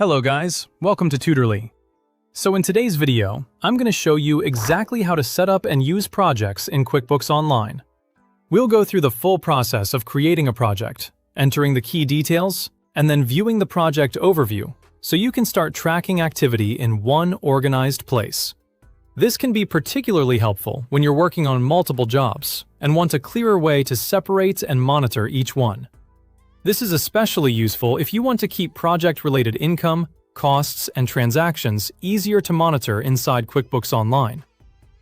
Hello guys, welcome to Tutorly. So in today's video, I'm going to show you exactly how to set up and use projects in QuickBooks Online. We'll go through the full process of creating a project, entering the key details, and then viewing the project overview so you can start tracking activity in one organized place. This can be particularly helpful when you're working on multiple jobs and want a clearer way to separate and monitor each one. This is especially useful if you want to keep project-related income, costs, and transactions easier to monitor inside QuickBooks Online.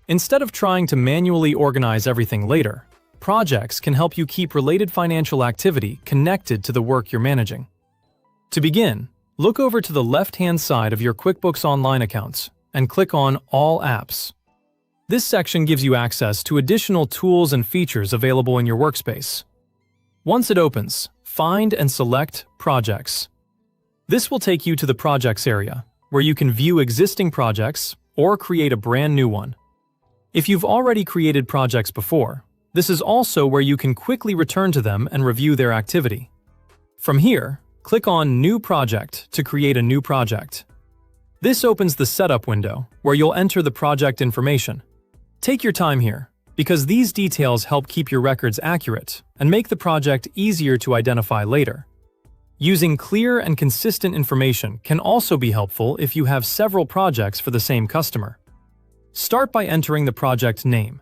Instead of trying to manually organize everything later, projects can help you keep related financial activity connected to the work you're managing. To begin, look over to the left-hand side of your QuickBooks Online accounts and click on All Apps. This section gives you access to additional tools and features available in your workspace. Once it opens, find and select Projects. This will take you to the Projects area, where you can view existing projects or create a brand new one. If you've already created projects before, this is also where you can quickly return to them and review their activity. From here, click on New Project to create a new project. This opens the Setup window, where you'll enter the project information. Take your time here, because these details help keep your records accurate and make the project easier to identify later. Using clear and consistent information can also be helpful if you have several projects for the same customer. Start by entering the project name.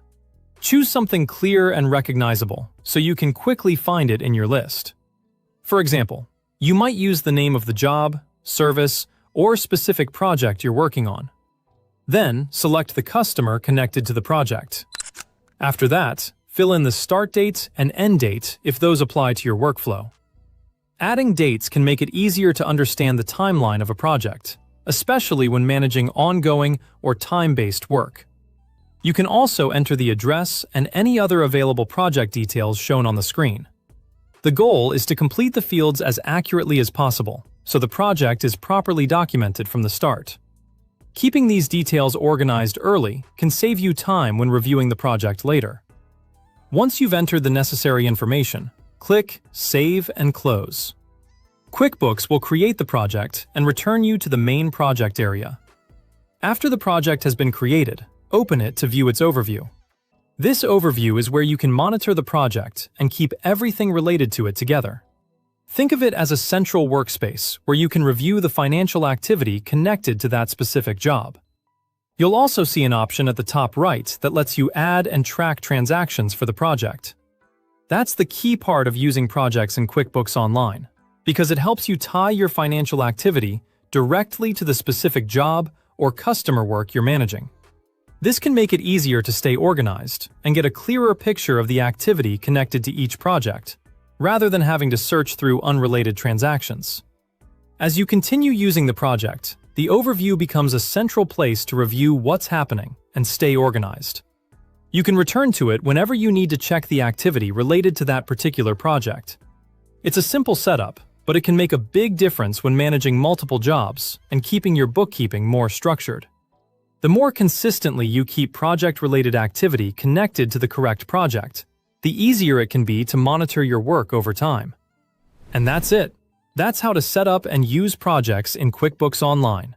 Choose something clear and recognizable so you can quickly find it in your list. For example, you might use the name of the job, service, or specific project you're working on. Then, select the customer connected to the project. After that, fill in the start date and end date if those apply to your workflow. Adding dates can make it easier to understand the timeline of a project, especially when managing ongoing or time-based work. You can also enter the address and any other available project details shown on the screen. The goal is to complete the fields as accurately as possible, so the project is properly documented from the start. Keeping these details organized early can save you time when reviewing the project later. Once you've entered the necessary information, click Save and Close. QuickBooks will create the project and return you to the main project area. After the project has been created, open it to view its overview. This overview is where you can monitor the project and keep everything related to it together. Think of it as a central workspace where you can review the financial activity connected to that specific job. You'll also see an option at the top right that lets you add and track transactions for the project. That's the key part of using projects in QuickBooks Online, because it helps you tie your financial activity directly to the specific job or customer work you're managing. This can make it easier to stay organized and get a clearer picture of the activity connected to each project, rather than having to search through unrelated transactions. As you continue using the project, the overview becomes a central place to review what's happening and stay organized. You can return to it whenever you need to check the activity related to that particular project. It's a simple setup, but it can make a big difference when managing multiple jobs and keeping your bookkeeping more structured. The more consistently you keep project-related activity connected to the correct project, the easier it can be to monitor your work over time. And that's it. That's how to set up and use projects in QuickBooks Online.